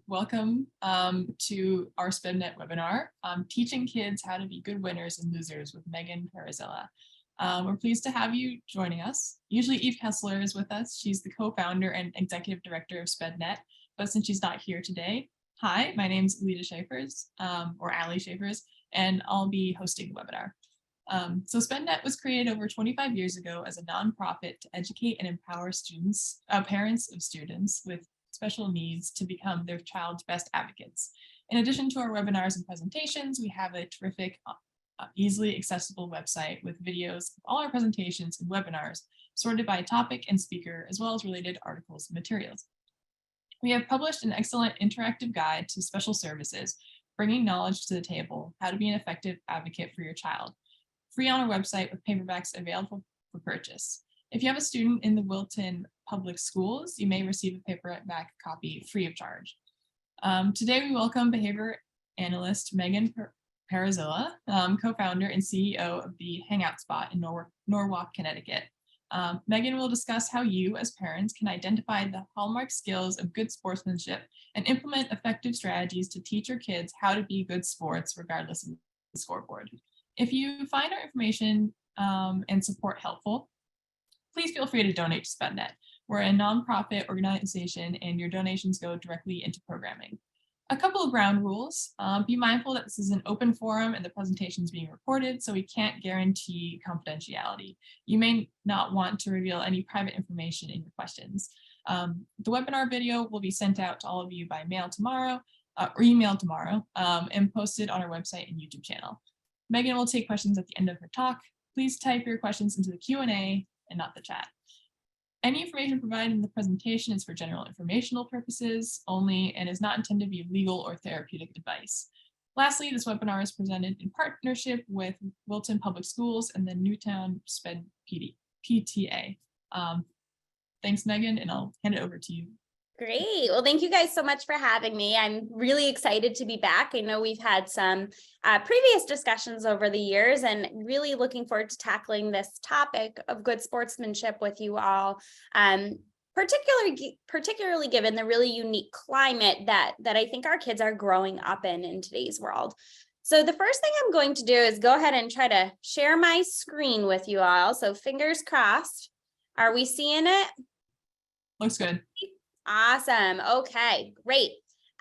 Welcome to our SPEDNet webinar, Teaching Kids How to Be Good Winners and Losers with Meghan Perazella. We're pleased to have you joining us. Usually Eve Kessler is with us. She's the co-founder and executive director of SPEDNet, but since she's not here today, hi, my name's Alita Schaefers, or Ali Schaefers, and I'll be hosting the webinar. So SPEDNet was created over 25 years ago as a nonprofit to educate and empower students, parents of students with special needs to become their child's best advocates. In addition to our webinars and presentations, we have a terrific, easily accessible website with videos of all our presentations and webinars sorted by topic and speaker, as well as related articles and materials. We have published an excellent interactive guide to special services, bringing knowledge to the table, how to be an effective advocate for your child. Free on our website with paperbacks available for purchase. If you have a student in the Wilton Public Schools, you may receive a paperback copy free of charge. Today we welcome behavior analyst Meghan Perazella, co-founder and CEO of the Hangout spot in Norwalk, Connecticut. Meghan will discuss how you as parents can identify the hallmark skills of good sportsmanship and implement effective strategies to teach your kids how to be good sports regardless of the scoreboard. If you find our information and support helpful, please feel free to donate to SPEDNet. We're a nonprofit organization and your donations go directly into programming. A couple of ground rules. Be mindful that this is an open forum and the presentation is being recorded, so we can't guarantee confidentiality. You may not want to reveal any private information in your questions. The webinar video will be sent out to all of you by mail tomorrow, or email tomorrow, and posted on our website and YouTube channel. Meghan will take questions at the end of her talk. Please type your questions into the Q&A and not the chat. Any information provided in the presentation is for general informational purposes only and is not intended to be legal or therapeutic advice. Lastly, this webinar is presented in partnership with Wilton Public Schools and the Newtown SPED PTA. Thanks, Meghan, and I'll hand it over to you. Great. Well, thank you guys so much for having me. I'm really excited to be back. I know we've had some previous discussions over the years and really looking forward to tackling this topic of good sportsmanship with you all, particularly given the really unique climate that I think our kids are growing up in today's world. So the first thing I'm going to do is go ahead and try to share my screen with you all. So fingers crossed. Are we seeing it? Looks good. Awesome. Okay, great.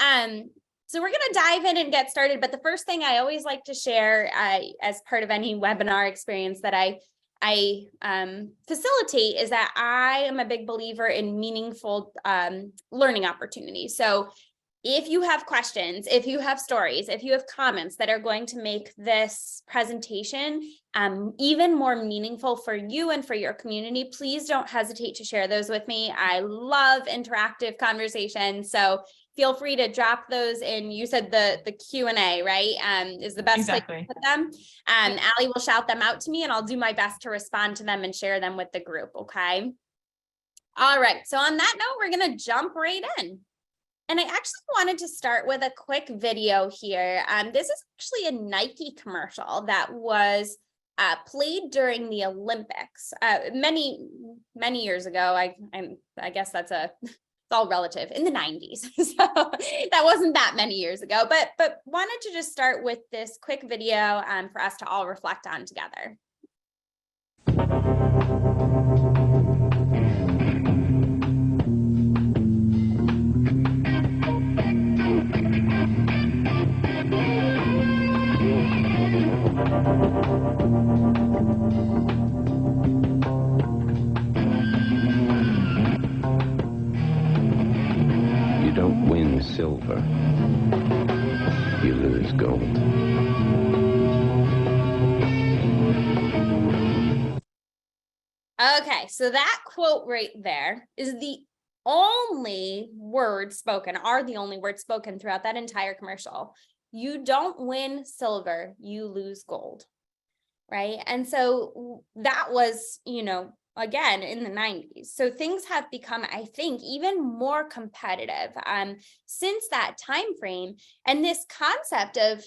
So we're going to dive in and get started. But the first thing I always like to share as part of any webinar experience that I facilitate is that I am a big believer in meaningful learning opportunities. So if you have questions, if you have stories, if you have comments that are going to make this presentation even more meaningful for you and for your community, please don't hesitate to share those with me. I love interactive conversations, so feel free to drop those in. You said the Q&A, right? Is the best place to put them. Ali will shout them out to me and I'll do my best to respond to them and share them with the group, okay? All right, so on that note, we're gonna jump right in. And I actually wanted to start with a quick video here. This is actually a Nike commercial that was played during the Olympics many years ago. I guess it's all relative, in the 90s. So that wasn't that many years ago, but wanted to just start with this quick video for us to all reflect on together. You don't win silver, you lose gold. Okay, so that quote right there is the only word spoken, throughout that entire commercial. You don't win silver, you lose gold, right? And so that was, again, in the 90s. So things have become, I think, even more competitive since that time frame. And this concept of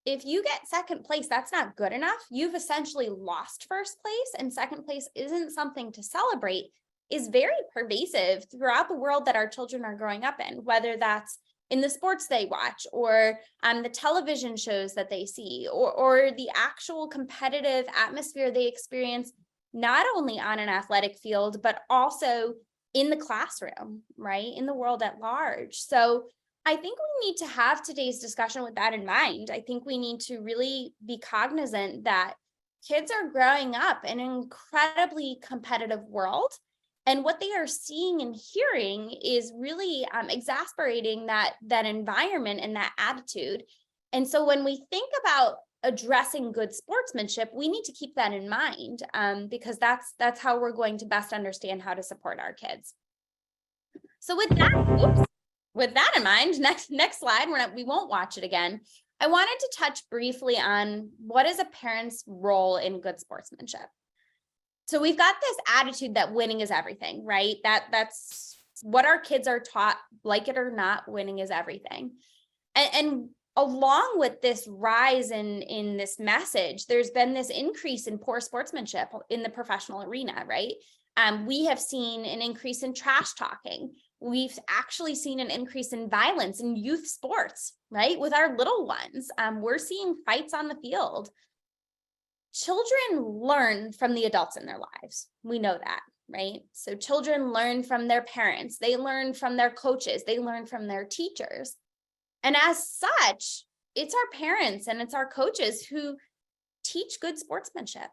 if you get second place, that's not good enough. You've essentially lost first place, and second place isn't something to celebrate, is very pervasive throughout the world that our children are growing up in, whether that's in the sports they watch, or the television shows that they see, or the actual competitive atmosphere they experience, not only on an athletic field, but also in the classroom, right? In the world at large. So I think we need to have today's discussion with that in mind. I think we need to really be cognizant that kids are growing up in an incredibly competitive world. And what they are seeing and hearing is really exasperating that environment and that attitude. And so when we think about addressing good sportsmanship, we need to keep that in mind, because that's how we're going to best understand how to support our kids. So with that in mind, next slide, we won't watch it again. I wanted to touch briefly on what is a parent's role in good sportsmanship. So we've got this attitude that winning is everything, right? That's what our kids are taught, like it or not, winning is everything. And along with this rise in this message, there's been this increase in poor sportsmanship in the professional arena, right? We have seen an increase in trash talking. We've actually seen an increase in violence in youth sports, right? With our little ones, we're seeing fights on the field. Children learn from the adults in their lives. We know that, right? So children learn from their parents. They learn from their coaches. They learn from their teachers. And as such, it's our parents and it's our coaches who teach good sportsmanship,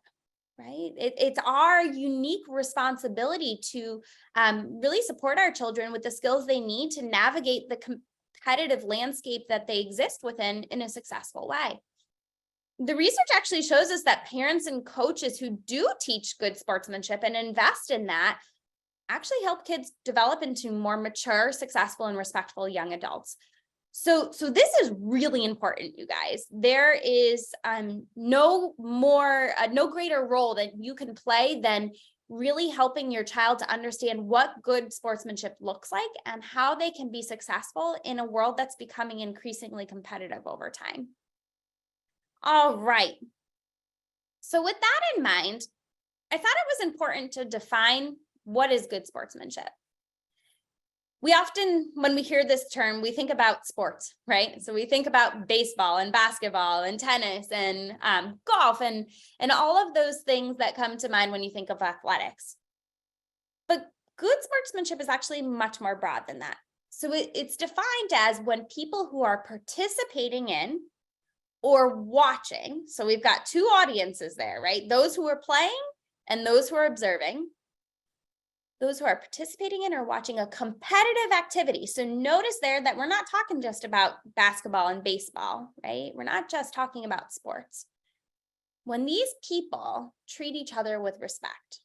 right? It's our unique responsibility to really support our children with the skills they need to navigate the competitive landscape that they exist within in a successful way. The research actually shows us that parents and coaches who do teach good sportsmanship and invest in that actually help kids develop into more mature, successful, and respectful young adults. So this is really important, you guys. There is no greater role that you can play than really helping your child to understand what good sportsmanship looks like and how they can be successful in a world that's becoming increasingly competitive over time. All right. So with that in mind, I thought it was important to define what is good sportsmanship. We often, when we hear this term, we think about sports, right? So we think about baseball and basketball and tennis and golf and all of those things that come to mind when you think of athletics. But good sportsmanship is actually much more broad than that. So it's defined as when people who are participating in or watching, so we've got two audiences there, right? Those who are playing and those who are observing. Those who are participating in or watching a competitive activity. So notice there that we're not talking just about basketball and baseball, right? We're not just talking about sports. When these people treat each other with respect.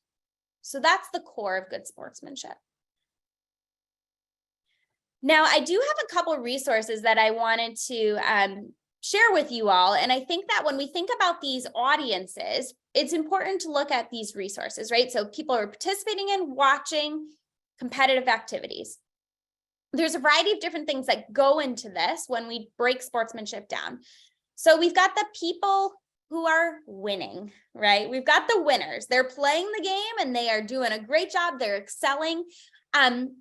So that's the core of good sportsmanship. Now, I do have a couple of resources that I wanted to share with you all. And I think that when we think about these audiences, it's important to look at these resources, right? So people are participating in, watching competitive activities. There's a variety of different things that go into this when we break sportsmanship down. So we've got the people who are winning, right? We've got the winners. They're playing the game and they are doing a great job. They're excelling. And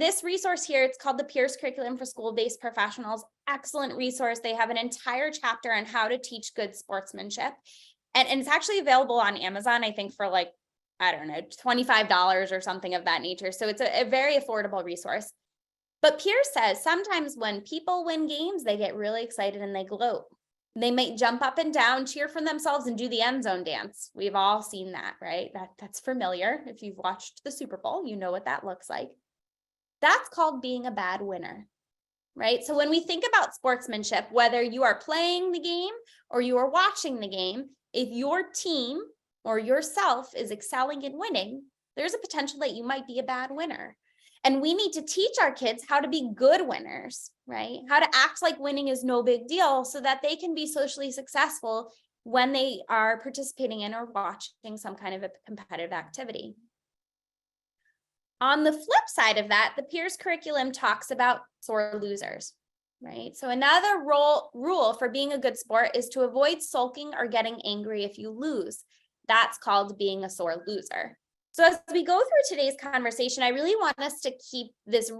this resource here, it's called the Pierce Curriculum for School-Based Professionals. Excellent resource. They have an entire chapter on how to teach good sportsmanship. And it's actually available on Amazon, I think, for like, I don't know, $25 or something of that nature. So it's a very affordable resource. But Pierce says sometimes when people win games, they get really excited and they gloat. They may jump up and down, cheer for themselves, and do the end zone dance. We've all seen that, right? That's familiar. If you've watched the Super Bowl, you know what that looks like. That's called being a bad winner, right? So when we think about sportsmanship, whether you are playing the game or you are watching the game, if your team or yourself is excelling and winning, there's a potential that you might be a bad winner. And we need to teach our kids how to be good winners, right? How to act like winning is no big deal so that they can be socially successful when they are participating in or watching some kind of a competitive activity. On the flip side of that, the Pierce curriculum talks about sore losers, right? So another rule for being a good sport is to avoid sulking or getting angry if you lose. That's called being a sore loser. So as we go through today's conversation, I really want us to keep this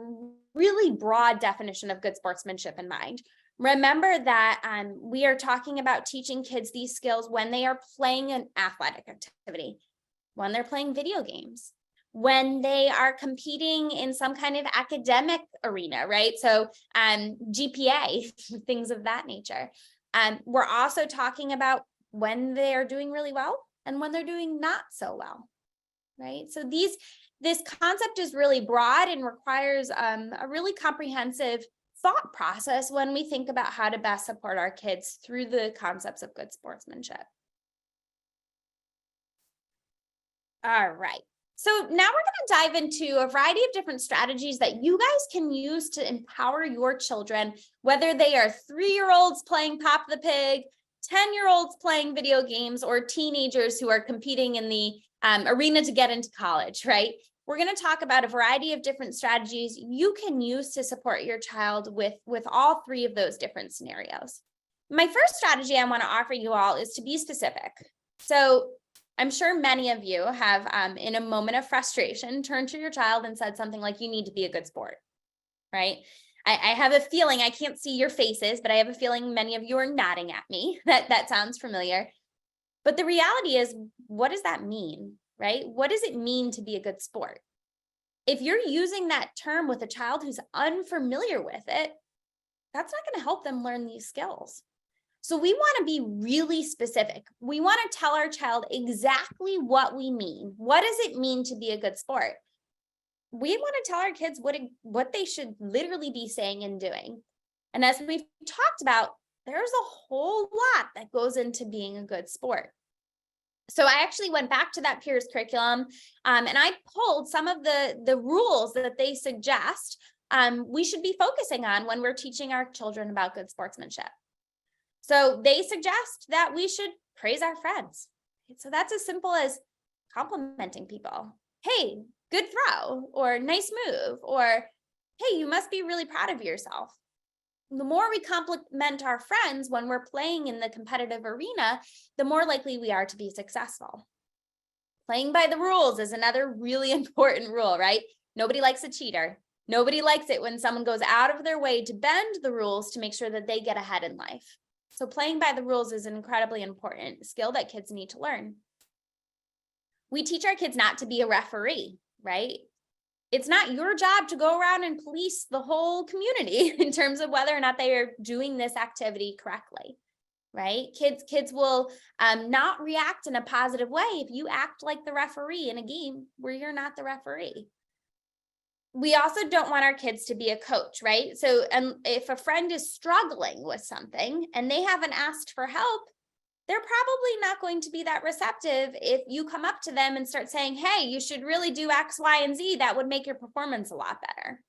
really broad definition of good sportsmanship in mind. Remember that we are talking about teaching kids these skills when they are playing an athletic activity, when they're playing video games, when they are competing in some kind of academic arena, right? So GPA, things of that nature. We're also talking about when they're doing really well and when they're doing not so well, right? So this concept is really broad and requires a really comprehensive thought process when we think about how to best support our kids through the concepts of good sportsmanship. All right. So now we're going to dive into a variety of different strategies that you guys can use to empower your children, whether they are 3-year-olds playing Pop the Pig, 10-year-olds playing video games, or teenagers who are competing in the arena to get into college, right? We're going to talk about a variety of different strategies you can use to support your child with all 3 of those different scenarios. My first strategy I want to offer you all is to be specific. So I'm sure many of you have, in a moment of frustration, turned to your child and said something like, you need to be a good sport, right? I have a feeling, I can't see your faces, but I have a feeling many of you are nodding at me. That sounds familiar. But the reality is, what does that mean, right? What does it mean to be a good sport? If you're using that term with a child who's unfamiliar with it, that's not going to help them learn these skills. So we want to be really specific. We want to tell our child exactly what we mean. What does it mean to be a good sport? We want to tell our kids what they should literally be saying and doing. And as we've talked about, there's a whole lot that goes into being a good sport. So I actually went back to that peers curriculum and I pulled some of the rules that they suggest we should be focusing on when we're teaching our children about good sportsmanship. So they suggest that we should praise our friends. So that's as simple as complimenting people. Hey, good throw, or nice move, or hey, you must be really proud of yourself. The more we compliment our friends when we're playing in the competitive arena, the more likely we are to be successful. Playing by the rules is another really important rule, right? Nobody likes a cheater. Nobody likes it when someone goes out of their way to bend the rules to make sure that they get ahead in life. So playing by the rules is an incredibly important skill that kids need to learn. We teach our kids not to be a referee, right? It's not your job to go around and police the whole community in terms of whether or not they are doing this activity correctly, right? Kids will not react in a positive way if you act like the referee in a game where you're not the referee. We also don't want our kids to be a coach, right? So if a friend is struggling with something and they haven't asked for help, they're probably not going to be that receptive if you come up to them and start saying, hey, you should really do X, Y, and Z. That would make your performance a lot better.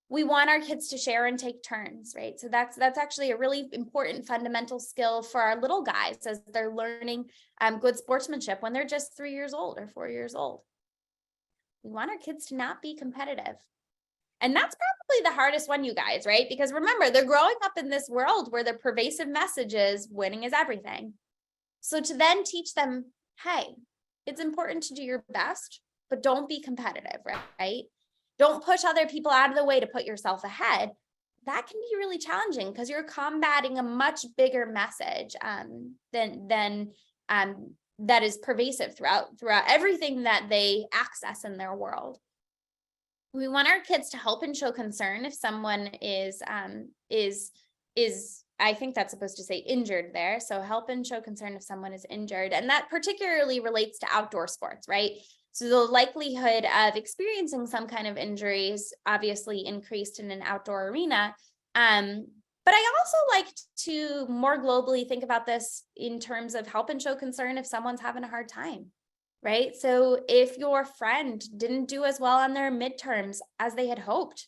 We want our kids to share and take turns, right? So that's actually a really important fundamental skill for our little guys as they're learning good sportsmanship when they're just 3 years old or 4 years old. We want our kids to not be competitive. And that's probably the hardest one, you guys, right? Because remember, they're growing up in this world where the pervasive message is winning is everything. So to then teach them, hey, it's important to do your best, but don't be competitive, right? Don't push other people out of the way to put yourself ahead. That can be really challenging because you're combating a much bigger message than that is pervasive throughout everything that they access in their world. We want our kids to help and show concern if someone is I think that's supposed to say injured there. So help and show concern if someone is injured. And that particularly relates to outdoor sports, right? So the likelihood of experiencing some kind of injuries obviously increased in an outdoor arena. But I also like to more globally think about this in terms of help and show concern if someone's having a hard time, right? So if your friend didn't do as well on their midterms as they had hoped,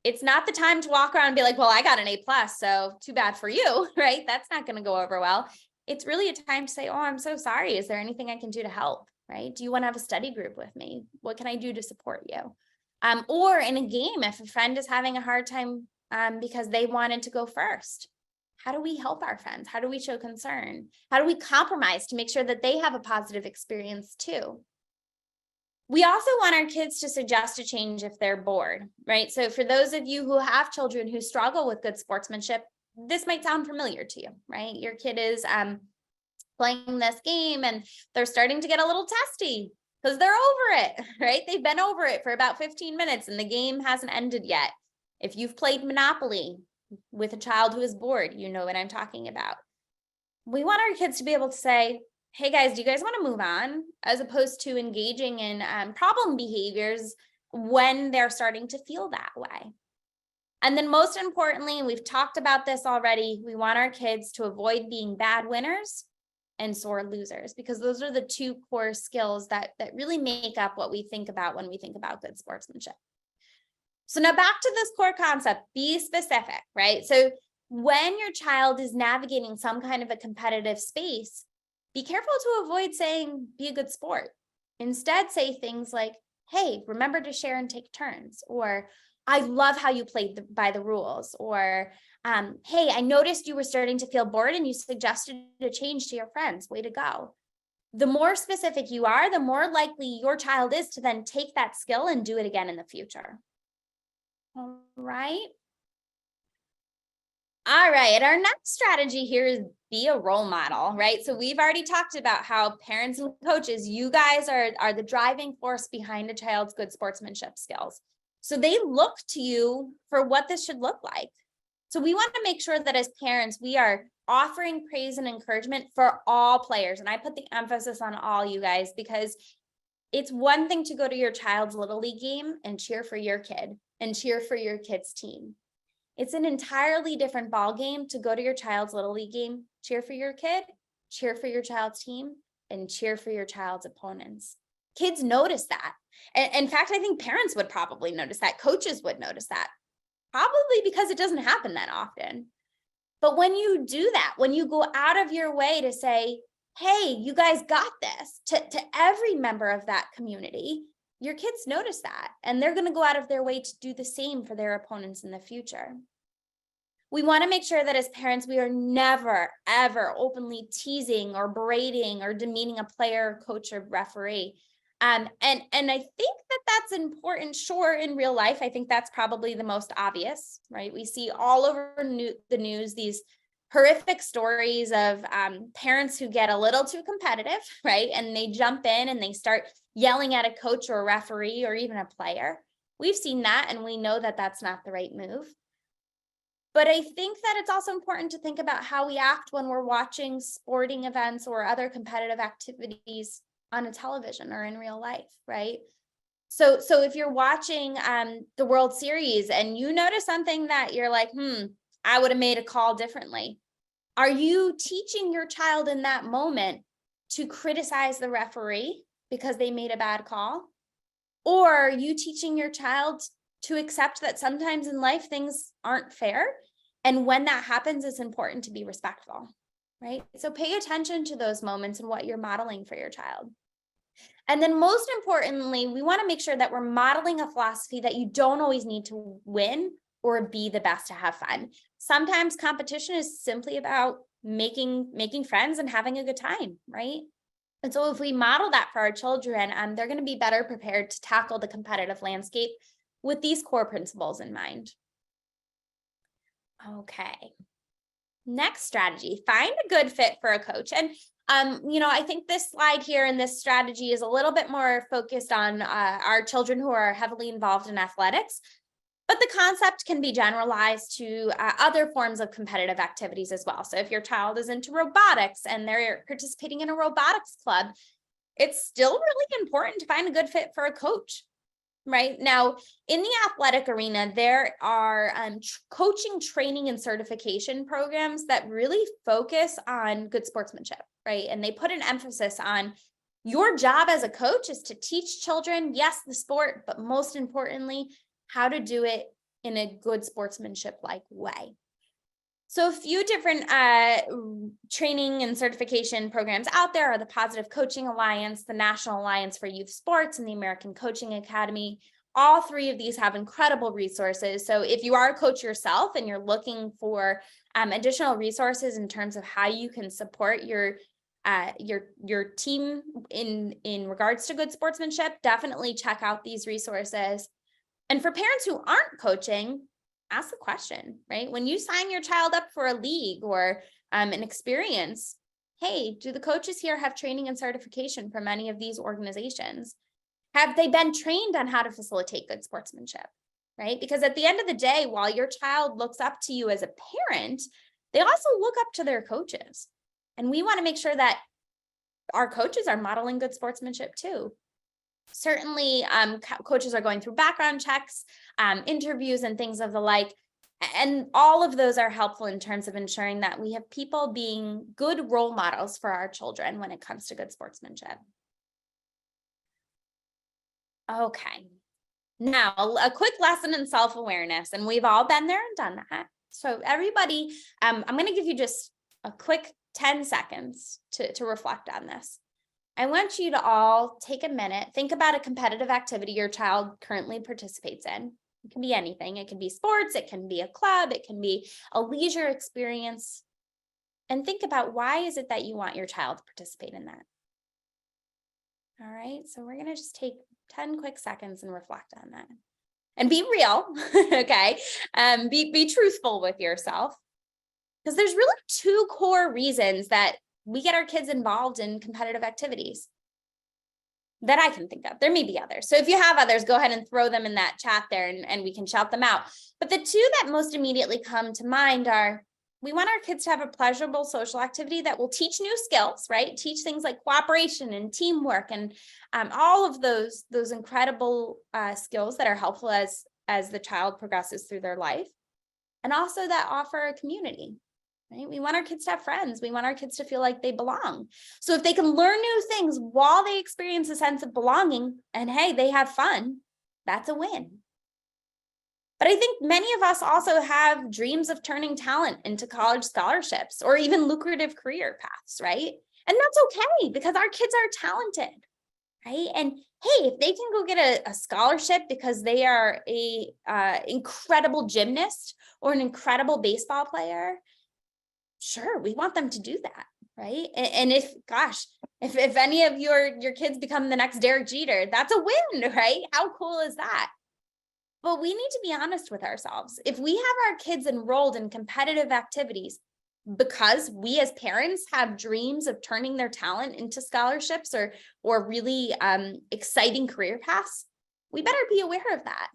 it's not the time to walk around and be like, well, I got an A+, so too bad for you, right? That's not going to go over well. It's really a time to say, oh, I'm so sorry. Is there anything I can do to help, right? Do you want to have a study group with me? What can I do to support you? Or in a game, if a friend is having a hard time because they wanted to go first, how do we help our friends? How do we show concern? How do we compromise to make sure that they have a positive experience too? We also want our kids to suggest a change if they're bored, right? So for those of you who have children who struggle with good sportsmanship, this might sound familiar to you, right? Your kid is playing this game and they're starting to get a little testy because they're over it, right? They've been over it for about 15 minutes and the game hasn't ended yet. If you've played Monopoly with a child who is bored, you know what I'm talking about. We want our kids to be able to say, hey guys, do you guys want to move on? As opposed to engaging in problem behaviors when they're starting to feel that way. And then most importantly, we've talked about this already, we want our kids to avoid being bad winners and sore losers, because those are the two core skills that really make up what we think about when we think about good sportsmanship. So now back to this core concept, be specific, right? So when your child is navigating some kind of a competitive space, be careful to avoid saying, be a good sport. Instead, say things like, hey, remember to share and take turns, or I love how you played by the rules, or hey, I noticed you were starting to feel bored and you suggested a change to your friends. Way to go. The more specific you are, the more likely your child is to then take that skill and do it again in the future. All right. All right, our next strategy here is be a role model, right? So we've already talked about how parents and coaches, you guys are the driving force behind a child's good sportsmanship skills. So they look to you for what this should look like. So we want to make sure that as parents, we are offering praise and encouragement for all players. And I put the emphasis on all, you guys, because it's one thing to go to your child's Little League game and cheer for your kid and cheer for your kid's team. It's an entirely different ball game to go to your child's Little League game, cheer for your kid, cheer for your child's team, and cheer for your child's opponents. Kids notice that. And in fact, I think parents would probably notice that. Coaches would notice that, probably because it doesn't happen that often. But when you do that, when you go out of your way to say, hey, you guys got this, to every member of that community, your kids notice that, and they're going to go out of their way to do the same for their opponents in the future. We want to make sure that as parents, we are never, ever openly teasing or berating or demeaning a player, coach, or referee. And I think that that's important. Sure, in real life, I think that's probably the most obvious, right? We see all over the news these horrific stories of parents who get a little too competitive, right? And they jump in and they start yelling at a coach or a referee or even a player. We've seen that, and we know that that's not the right move. But I think that it's also important to think about how we act when we're watching sporting events or other competitive activities on a television or in real life, right? So if you're watching the World Series and you notice something that you're like, I would have made a call differently. Are you teaching your child in that moment to criticize the referee because they made a bad call? Or are you teaching your child to accept that sometimes in life things aren't fair? And when that happens, it's important to be respectful, right? So pay attention to those moments and what you're modeling for your child. And then most importantly, we want to make sure that we're modeling a philosophy that you don't always need to win or be the best to have fun. Sometimes competition is simply about making friends and having a good time, right? And so if we model that for our children, they're going to be better prepared to tackle the competitive landscape with these core principles in mind. Okay. Next strategy, find a good fit for a coach. And I think this slide here and this strategy is a little bit more focused on our children who are heavily involved in athletics, but the concept can be generalized to other forms of competitive activities as well. So if your child is into robotics and they're participating in a robotics club, it's still really important to find a good fit for a coach. Right now, in the athletic arena, there are coaching, training, and certification programs that really focus on good sportsmanship, right? And they put an emphasis on your job as a coach is to teach children, yes, the sport, but most importantly, how to do it in a good sportsmanship-like way. So a few different training and certification programs out there are the Positive Coaching Alliance, the National Alliance for Youth Sports, and the American Coaching Academy. All three of these have incredible resources. So if you are a coach yourself and you're looking for additional resources in terms of how you can support your your team in regards to good sportsmanship, definitely check out these resources. And for parents who aren't coaching, ask the question, right? When you sign your child up for a league or an experience, hey, do the coaches here have training and certification from any of these organizations? Have they been trained on how to facilitate good sportsmanship, right? Because at the end of the day, while your child looks up to you as a parent, they also look up to their coaches. And we want to make sure that our coaches are modeling good sportsmanship too. Certainly, coaches are going through background checks, interviews, and things of the like. And all of those are helpful in terms of ensuring that we have people being good role models for our children when it comes to good sportsmanship. Okay. Now, a quick lesson in self-awareness, and we've all been there and done that. So everybody, I'm going to give you just a quick 10 seconds to reflect on this. I want you to all take a minute, think about a competitive activity your child currently participates in. It can be anything. It can be sports, it can be a club, it can be a leisure experience. And think about, why is it that you want your child to participate in that? All right, so we're going to just take 10 quick seconds and reflect on that. And be real, okay? Be truthful with yourself. Because there's really two core reasons that we get our kids involved in competitive activities that I can think of. There may be others. So if you have others, go ahead and throw them in that chat there and we can shout them out. But the two that most immediately come to mind are, we want our kids to have a pleasurable social activity that will teach new skills, right? Teach things like cooperation and teamwork and all of those incredible skills that are helpful as the child progresses through their life. And also that offer a community. Right? We want our kids to have friends. We want our kids to feel like they belong. So if they can learn new things while they experience a sense of belonging and hey, they have fun, that's a win. But I think many of us also have dreams of turning talent into college scholarships or even lucrative career paths, right? And that's okay because our kids are talented, right? And hey, if they can go get a scholarship because they are a incredible gymnast or an incredible baseball player, sure, we want them to do that, right? And if any of your kids become the next Derek Jeter, that's a win, right? How cool is that? But we need to be honest with ourselves. If we have our kids enrolled in competitive activities because we as parents have dreams of turning their talent into scholarships or really exciting career paths, we better be aware of that.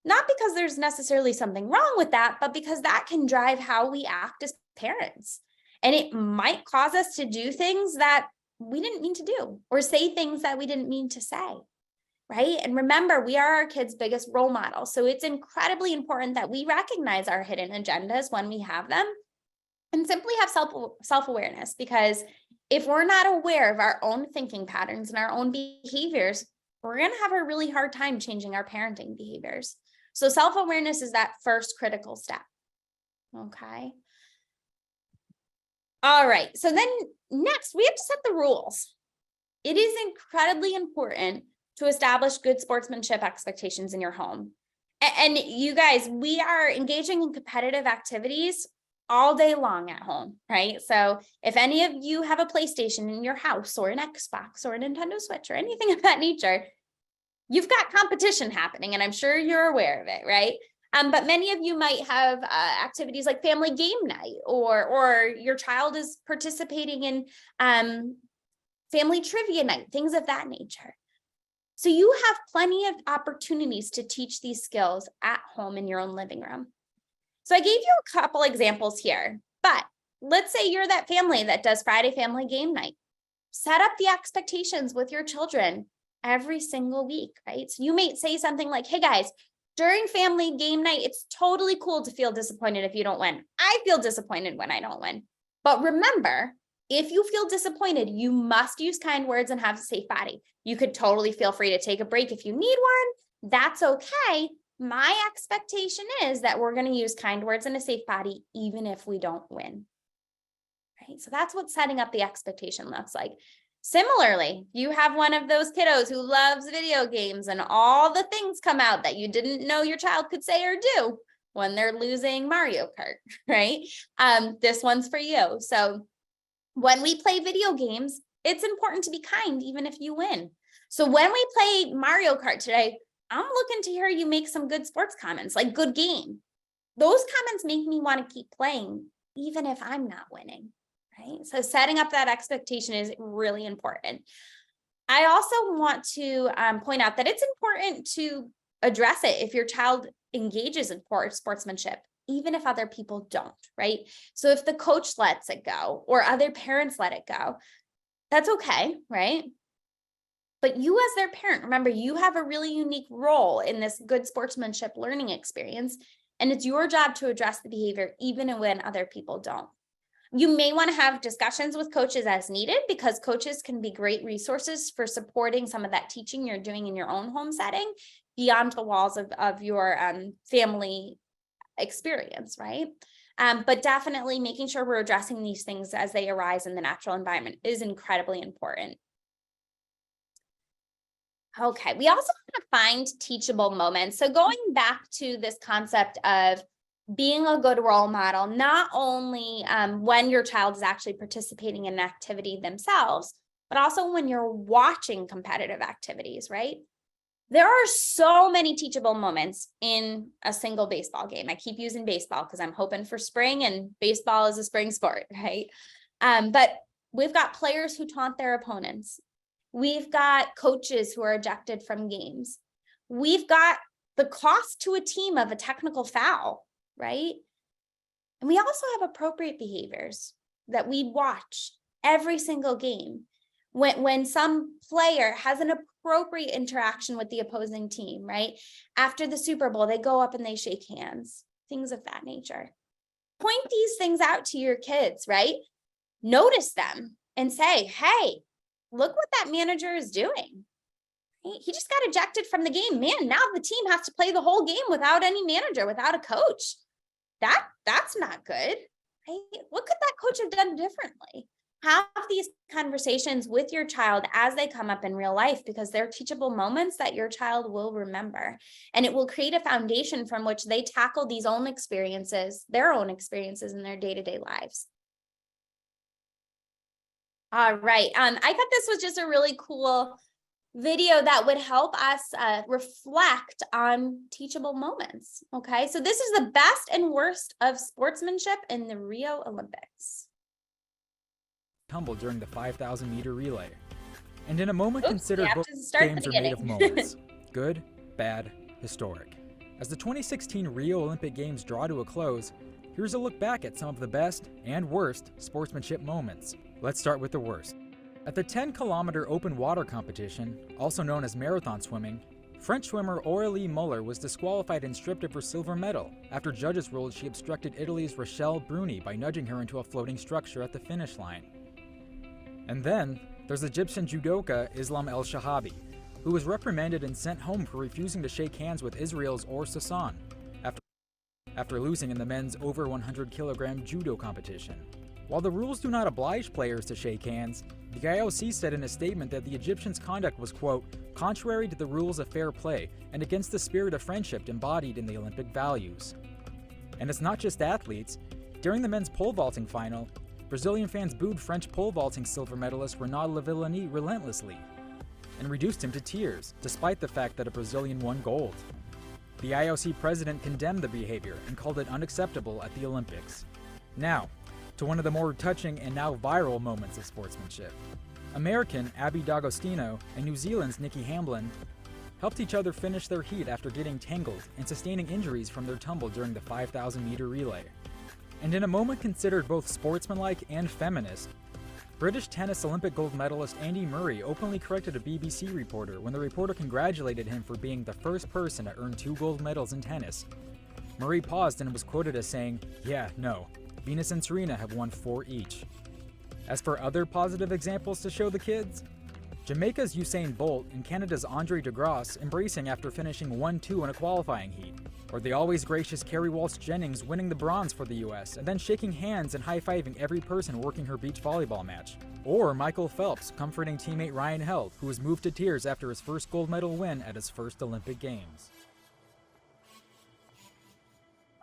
Not because there's necessarily something wrong with that, but because that can drive how we act as parents. And it might cause us to do things that we didn't mean to do or say things that we didn't mean to say, right? And remember, we are our kids' biggest role model. So it's incredibly important that we recognize our hidden agendas when we have them and simply have self-awareness, because if we're not aware of our own thinking patterns and our own behaviors, we're going to have a really hard time changing our parenting behaviors. So self-awareness is that first critical step. Okay. All right. So then next, we have to set the rules. It is incredibly important to establish good sportsmanship expectations in your home. And you guys, we are engaging in competitive activities all day long at home, right? So if any of you have a PlayStation in your house or an Xbox or a Nintendo Switch or anything of that nature, you've got competition happening, and I'm sure you're aware of it, right? But many of you might have activities like family game night, or your child is participating in family trivia night, things of that nature. So you have plenty of opportunities to teach these skills at home in your own living room. So I gave you a couple examples here, but let's say you're that family that does Friday family game night. Set up the expectations with your children every single week, right? So you may say something like, hey guys, during family game night, it's totally cool to feel disappointed if you don't win. I feel disappointed when I don't win. But remember, if you feel disappointed, you must use kind words and have a safe body. You could totally feel free to take a break if you need one. That's okay. My expectation is that we're going to use kind words and a safe body, even if we don't win. Right? So that's what setting up the expectation looks like. Similarly, you have one of those kiddos who loves video games and all the things come out that you didn't know your child could say or do when they're losing Mario Kart, right? This one's for you. So When we play video games, it's important to be kind, even if you win. So when we play Mario Kart today, I'm looking to hear you make some good sports comments, like good game. Those comments make me want to keep playing, even if I'm not winning, right? So setting up that expectation is really important. I also want to point out that it's important to address it if your child engages in poor sportsmanship, even if other people don't, right? So if the coach lets it go or other parents let it go, that's okay, right? But you as their parent, remember, you have a really unique role in this good sportsmanship learning experience, and it's your job to address the behavior even when other people don't. You may want to have discussions with coaches as needed, because coaches can be great resources for supporting some of that teaching you're doing in your own home setting beyond the walls of your family experience, right? But definitely making sure we're addressing these things as they arise in the natural environment is incredibly important. Okay, we also want to find teachable moments. So going back to this concept of being a good role model, not only when your child is actually participating in an activity themselves, but also when you're watching competitive activities, right? There are so many teachable moments in a single baseball game. I keep using baseball because I'm hoping for spring, and baseball is a spring sport, right? But we've got players who taunt their opponents. We've got coaches who are ejected from games. We've got the cost to a team of a technical foul, right? And we also have appropriate behaviors that we watch every single game. When some player has an appropriate interaction with the opposing team, right? After the Super Bowl, they go up and they shake hands, things of that nature. Point these things out to your kids, right? Notice them and say, hey, look what that manager is doing. He just got ejected from the game. Man, now the team has to play the whole game without any manager, without a coach. That's not good, right? What could that coach have done differently? Have these conversations with your child as they come up in real life, because they're teachable moments that your child will remember. And it will create a foundation from which they tackle these own experiences, their own experiences in their day-to-day lives. All right. I thought this was just a really cool video that would help us reflect on teachable moments. Okay, so this is the best and worst of sportsmanship in the Rio Olympics. Tumble during the 5,000 meter relay. And in a moment considered both games are beginning. made of moments. Good, bad, historic. As the 2016 Rio Olympic Games draw to a close, here's a look back at some of the best and worst sportsmanship moments. Let's start with the worst. At the 10-kilometer open water competition, also known as marathon swimming, French swimmer Aurélie Muller was disqualified and stripped of her silver medal after judges ruled she obstructed Italy's Rochelle Bruni by nudging her into a floating structure at the finish line. And then, there's Egyptian judoka Islam El Shahabi, who was reprimanded and sent home for refusing to shake hands with Israel's Or Sasson after losing in the men's over 100-kilogram judo competition. While the rules do not oblige players to shake hands, the IOC said in a statement that the Egyptians' conduct was, quote, contrary to the rules of fair play and against the spirit of friendship embodied in the Olympic values. And it's not just athletes. During the men's pole vaulting final, Brazilian fans booed French pole vaulting silver medalist Renaud Lavillenie relentlessly and reduced him to tears, despite the fact that a Brazilian won gold. The IOC president condemned the behavior and called it unacceptable at the Olympics. Now, to one of the more touching and now viral moments of sportsmanship. American Abby D'Agostino and New Zealand's Nikki Hamblin helped each other finish their heat after getting tangled and sustaining injuries from their tumble during the 5,000 meter relay. And in a moment considered both sportsmanlike and feminist, British tennis Olympic gold medalist Andy Murray openly corrected a BBC reporter when the reporter congratulated him for being the first person to earn 2 gold medals in tennis. Murray paused and was quoted as saying, "Yeah, no. Venus and Serena have won 4 each." As for other positive examples to show the kids, Jamaica's Usain Bolt and Canada's Andre DeGrasse embracing after finishing 1-2 in a qualifying heat, or the always gracious Kerry Walsh Jennings winning the bronze for the US and then shaking hands and high-fiving every person working her beach volleyball match, or Michael Phelps comforting teammate Ryan Held, who was moved to tears after his first gold medal win at his first Olympic Games.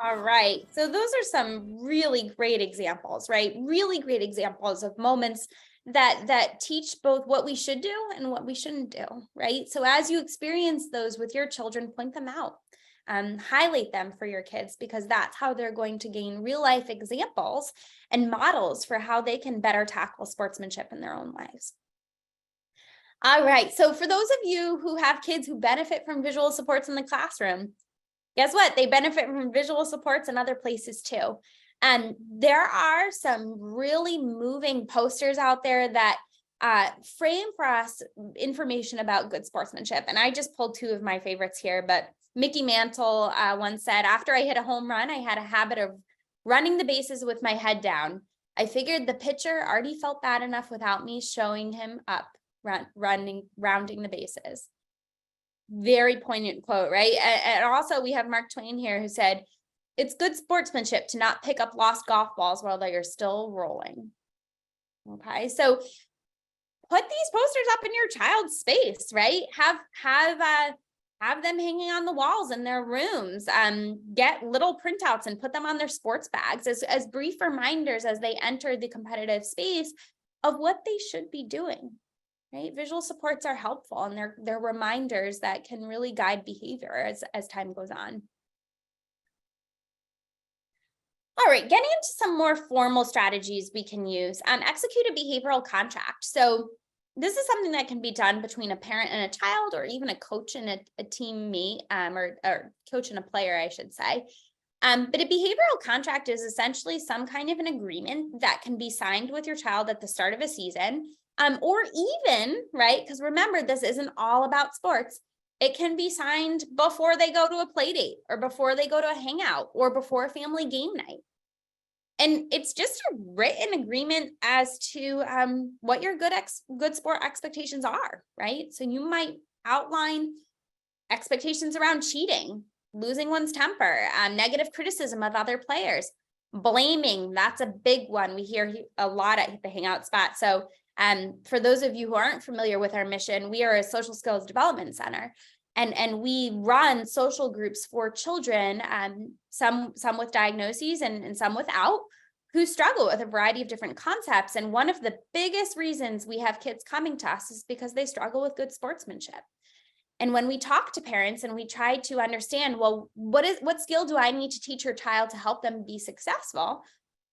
All right. So those are some really great examples, right? Really great examples of moments that teach both what we should do and what we shouldn't do, right? So as you experience those with your children, point them out, highlight them for your kids, because that's how they're going to gain real life examples and models for how they can better tackle sportsmanship in their own lives. All right. So for those of you who have kids who benefit from visual supports in the classroom, guess what? They benefit from visual supports in other places too. And there are some really moving posters out there that frame for us information about good sportsmanship. And I just pulled two of my favorites here, but Mickey Mantle once said, after I hit a home run, I had a habit of running the bases with my head down. I figured the pitcher already felt bad enough without me showing him up, rounding the bases. Very poignant quote, right? And also we have Mark Twain here who said, it's good sportsmanship to not pick up lost golf balls while they are still rolling. Okay, so put these posters up in your child's space, right? Have them hanging on the walls in their rooms. Get little printouts and put them on their sports bags as brief reminders as they enter the competitive space of what they should be doing. Right? Visual supports are helpful, and they're reminders that can really guide behavior as time goes on. All right, getting into some more formal strategies we can use. Execute a behavioral contract. So this is something that can be done between a parent and a child, or even a coach and a teammate, or coach and a player, I should say. But a behavioral contract is essentially some kind of an agreement that can be signed with your child at the start of a season, or even, right, because remember, this isn't all about sports. It can be signed before they go to a play date, or before they go to a hangout, or before a family game night. And it's just a written agreement as to what your good sport expectations are, right? So you might outline expectations around cheating, losing one's temper, negative criticism of other players, blaming. That's a big one we hear a lot at the Hangout spot. So for those of you who aren't familiar with our mission, we are a social skills development center. And we run social groups for children, some with diagnoses and some without, who struggle with a variety of different concepts. And one of the biggest reasons we have kids coming to us is because they struggle with good sportsmanship. And when we talk to parents and we try to understand, well, what skill do I need to teach your child to help them be successful?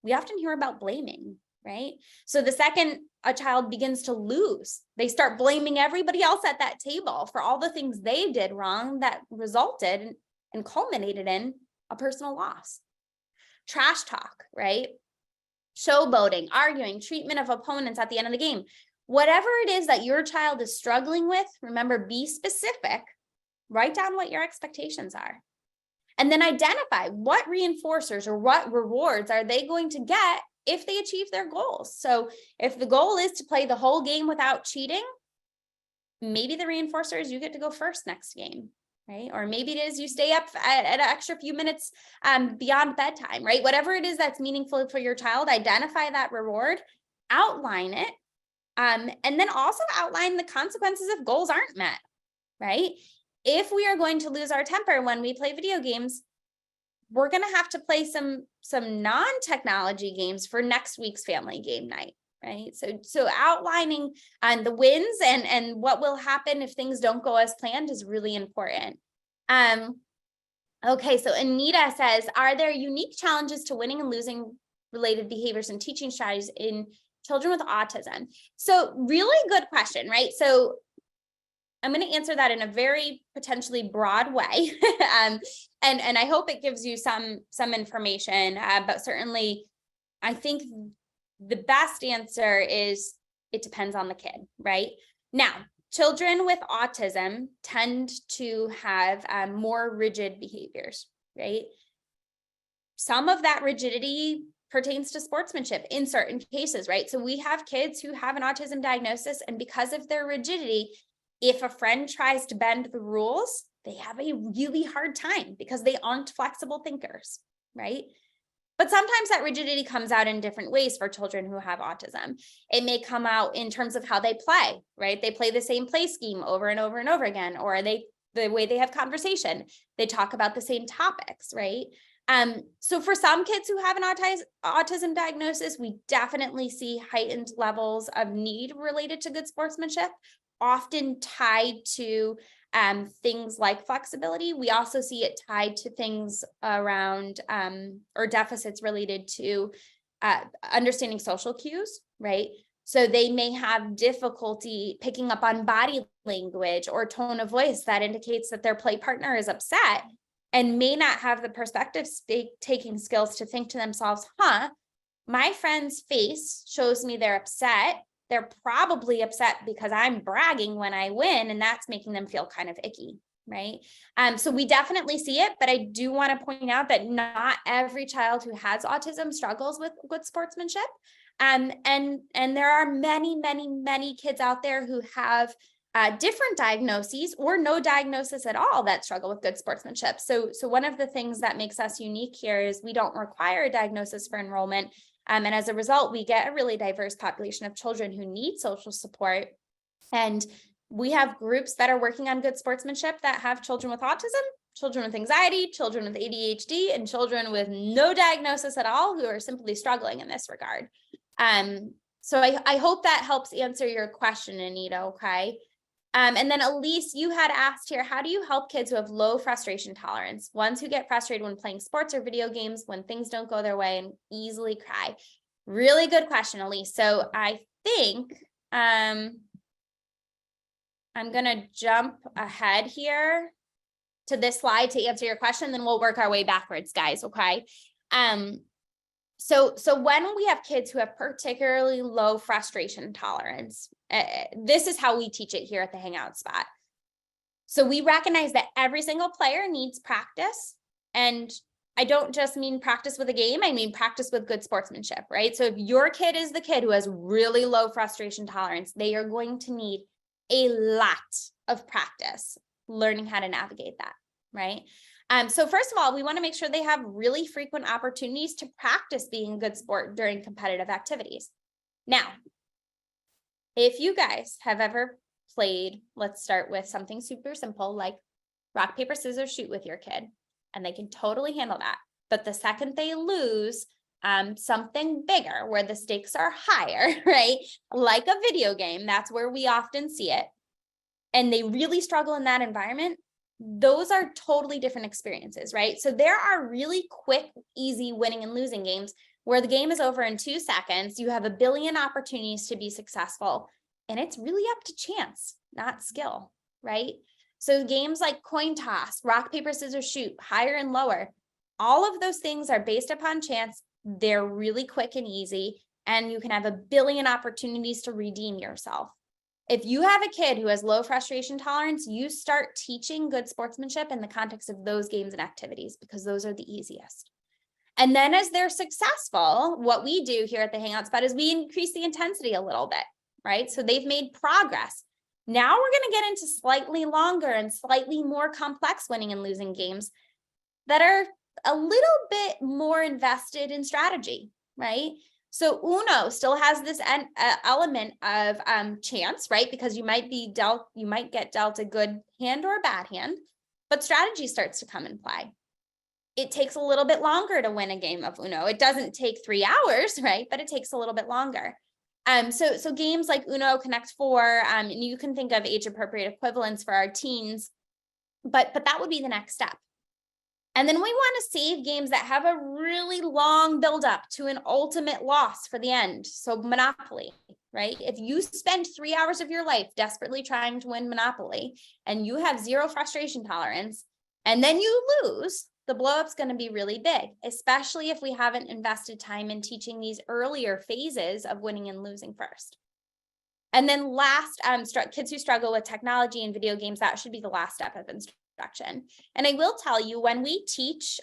We often hear about blaming, right? So the second a child begins to lose, they start blaming everybody else at that table for all the things they did wrong that resulted and culminated in a personal loss. Trash talk, right? Showboating, arguing, treatment of opponents at the end of the game. Whatever it is that your child is struggling with, remember, be specific. Write down what your expectations are. And then identify what reinforcers or what rewards are they going to get if they achieve their goals. So if the goal is to play the whole game without cheating, maybe the reinforcer is you get to go first next game, right? Or maybe it is you stay up at an extra few minutes beyond bedtime, right? Whatever it is that's meaningful for your child, identify that reward, outline it, and then also outline the consequences if goals aren't met, right? If we are going to lose our temper when we play video games, we're going to have to play some non-technology games for next week's family game night, right? So outlining the wins and what will happen if things don't go as planned is really important. Okay, so Anita says, are there unique challenges to winning and losing related behaviors and teaching strategies in children with autism? So really good question, right? So I'm going to answer that in a very potentially broad way. And I hope it gives you some information, but certainly I think the best answer is it depends on the kid, right? Now, children with autism tend to have more rigid behaviors, right? Some of that rigidity pertains to sportsmanship in certain cases, right? So we have kids who have an autism diagnosis, and because of their rigidity, if a friend tries to bend the rules, they have a really hard time because they aren't flexible thinkers, right? But sometimes that rigidity comes out in different ways for children who have autism. It may come out in terms of how they play, right? They play the same play scheme over and over and over again, or the way they have conversation, they talk about the same topics, right? So for some kids who have an autism diagnosis, we definitely see heightened levels of need related to good sportsmanship, often tied to things like flexibility. We also see it tied to things around or deficits related to understanding social cues, right? So they may have difficulty picking up on body language or tone of voice that indicates that their play partner is upset, and may not have the perspective taking skills to think to themselves, my friend's face shows me they're upset. They're probably upset because I'm bragging when I win, and that's making them feel kind of icky, right? So we definitely see it, but I do want to point out that not every child who has autism struggles with good sportsmanship. And there are many, many, many kids out there who have different diagnoses or no diagnosis at all that struggle with good sportsmanship. So one of the things that makes us unique here is we don't require a diagnosis for enrollment. And as a result, we get a really diverse population of children who need social support. And we have groups that are working on good sportsmanship that have children with autism, children with anxiety, children with ADHD, and children with no diagnosis at all who are simply struggling in this regard. So I hope that helps answer your question, Anita, okay? And then Elise, you had asked here, how do you help kids who have low frustration tolerance, ones who get frustrated when playing sports or video games, when things don't go their way and easily cry? Really good question, Elise. So I think I'm going to jump ahead here to this slide to answer your question, then we'll work our way backwards, guys, okay? So when we have kids who have particularly low frustration tolerance, this is how we teach it here at the Hangout spot. So we recognize that every single player needs practice. And I don't just mean practice with a game, I mean practice with good sportsmanship, right? So if your kid is the kid who has really low frustration tolerance, they are going to need a lot of practice learning how to navigate that, right? So first of all, we want to make sure they have really frequent opportunities to practice being a good sport during competitive activities. Now, if you guys have ever played, let's start with something super simple like rock, paper, scissors, shoot with your kid, and they can totally handle that. But the second they lose something bigger where the stakes are higher, right? Like a video game, that's where we often see it. And they really struggle in that environment. Those are totally different experiences, right? So there are really quick, easy winning and losing games where the game is over in 2 seconds. You have a billion opportunities to be successful, and it's really up to chance, not skill, right? So games like coin toss, rock, paper, scissors, shoot, higher and lower, all of those things are based upon chance. They're really quick and easy, and you can have a billion opportunities to redeem yourself. If you have a kid who has low frustration tolerance, you start teaching good sportsmanship in the context of those games and activities because those are the easiest. And then as they're successful, what we do here at the Hangout spot is we increase the intensity a little bit, right? So they've made progress. Now we're going to get into slightly longer and slightly more complex winning and losing games that are a little bit more invested in strategy, right? So Uno still has this element of chance, right? Because you might get dealt a good hand or a bad hand, but strategy starts to come in play. It takes a little bit longer to win a game of Uno. It doesn't take 3 hours, right? But it takes a little bit longer. So games like Uno, Connect Four, and you can think of age-appropriate equivalents for our teens, but that would be the next step. And then we want to save games that have a really long buildup to an ultimate loss for the end. So Monopoly, right? If you spend 3 hours of your life desperately trying to win Monopoly and you have zero frustration tolerance, and then you lose, the blow-up's going to be really big, especially if we haven't invested time in teaching these earlier phases of winning and losing first. And then last, kids who struggle with technology and video games, that should be the last step of instruction. And I will tell you, when we teach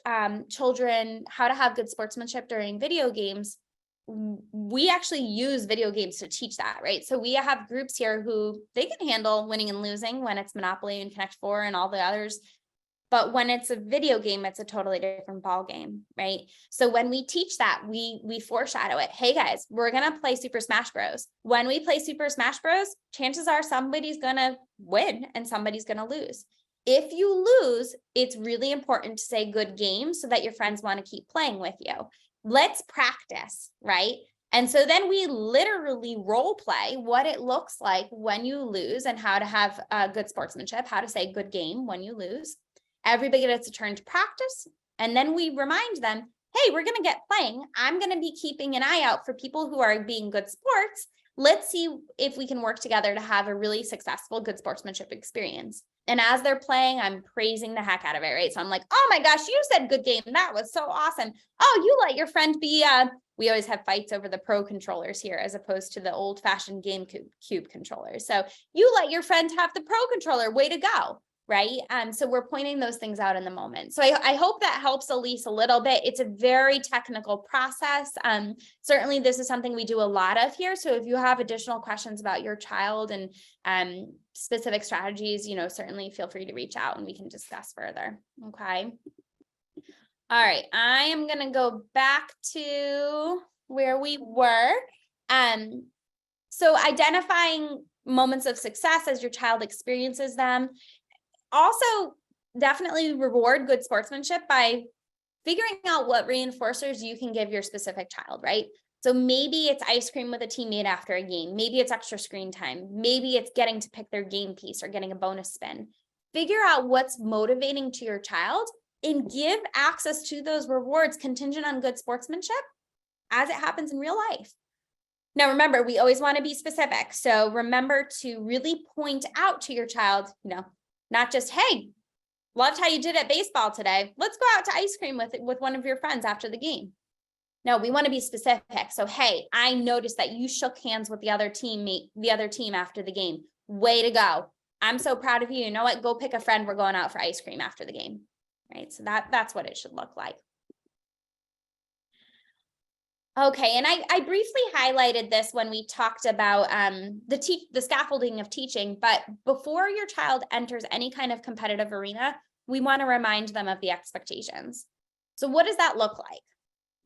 children how to have good sportsmanship during video games, we actually use video games to teach that, right? So we have groups here who they can handle winning and losing when it's Monopoly and Connect Four and all the others. But when it's a video game, it's a totally different ball game, right? So when we teach that, we foreshadow it. Hey guys, we're going to play Super Smash Bros. When we play Super Smash Bros, chances are somebody's going to win and somebody's going to lose. If you lose, it's really important to say good game so that your friends want to keep playing with you. Let's practice, right? And so then we literally role play what it looks like when you lose and how to have good sportsmanship, how to say good game when you lose. Everybody gets a turn to practice. And then we remind them, hey, we're going to get playing. I'm going to be keeping an eye out for people who are being good sports. Let's see if we can work together to have a really successful good sportsmanship experience. And as they're playing, I'm praising the heck out of it, right? So I'm like, oh my gosh, you said good game. That was so awesome. Oh, you let your friend be, we always have fights over the pro controllers here as opposed to the old fashioned GameCube controllers. So you let your friend have the pro controller, way to go, right? So we're pointing those things out in the moment. So I hope that helps Elise a little bit. It's a very technical process. Certainly this is something we do a lot of here. So if you have additional questions about your child and specific strategies, certainly feel free to reach out and we can discuss further. Okay. All right. I am going to go back to where we were. So identifying moments of success as your child experiences them. Also, definitely reward good sportsmanship by figuring out what reinforcers you can give your specific child, right? So maybe it's ice cream with a teammate after a game. Maybe it's extra screen time. Maybe it's getting to pick their game piece or getting a bonus spin. Figure out what's motivating to your child and give access to those rewards contingent on good sportsmanship as it happens in real life. Now, remember, we always want to be specific. So remember to really point out to your child, not just, hey, loved how you did at baseball today. Let's go out to ice cream with one of your friends after the game. No, we want to be specific. So, hey, I noticed that you shook hands with the other team after the game. Way to go. I'm so proud of you. You know what? Go pick a friend. We're going out for ice cream after the game. Right? So that's what it should look like. Okay, and I briefly highlighted this when we talked about the scaffolding of teaching, but before your child enters any kind of competitive arena, we want to remind them of the expectations. So what does that look like?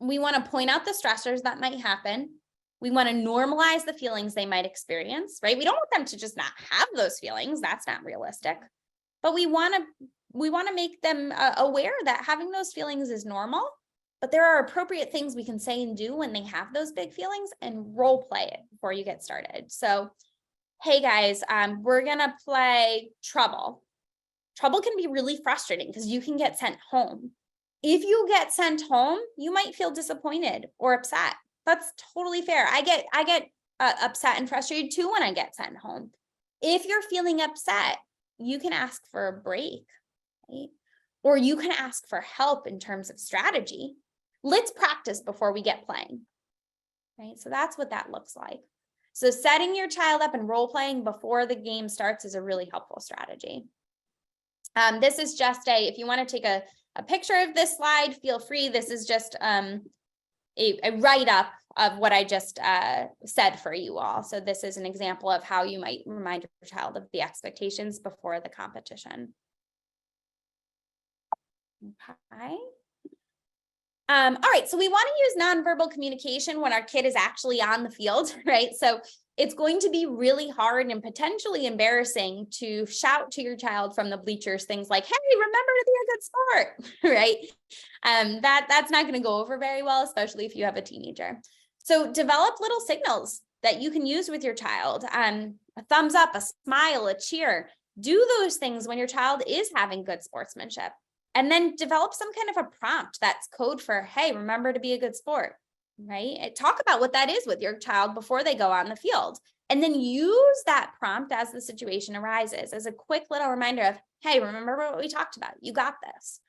We want to point out the stressors that might happen. We want to normalize the feelings they might experience, right? We don't want them to just not have those feelings. That's not realistic. But we want to make them aware that having those feelings is normal. But there are appropriate things we can say and do when they have those big feelings and role play it before you get started. So, hey guys, we're going to play Trouble. Trouble can be really frustrating because you can get sent home. If you get sent home, you might feel disappointed or upset. That's totally fair. I get upset and frustrated too when I get sent home. If you're feeling upset, you can ask for a break, right? Or you can ask for help in terms of strategy. Let's practice before we get playing, right? So that's what that looks like. So setting your child up and role playing before the game starts is a really helpful strategy. This is just if you want to take a picture of this slide, feel free. This is just a write-up of what I just said for you all. So this is an example of how you might remind your child of the expectations before the competition. Okay. All right, so we want to use nonverbal communication when our kid is actually on the field, right? So it's going to be really hard and potentially embarrassing to shout to your child from the bleachers things like, hey, remember to be a good sport, right? That's not going to go over very well, especially if you have a teenager. So develop little signals that you can use with your child. A thumbs up, a smile, a cheer. Do those things when your child is having good sportsmanship. And then develop some kind of a prompt that's code for, hey, remember to be a good sport, right? Talk about what that is with your child before they go on the field. And then use that prompt as the situation arises as a quick little reminder of, hey, remember what we talked about? You got this.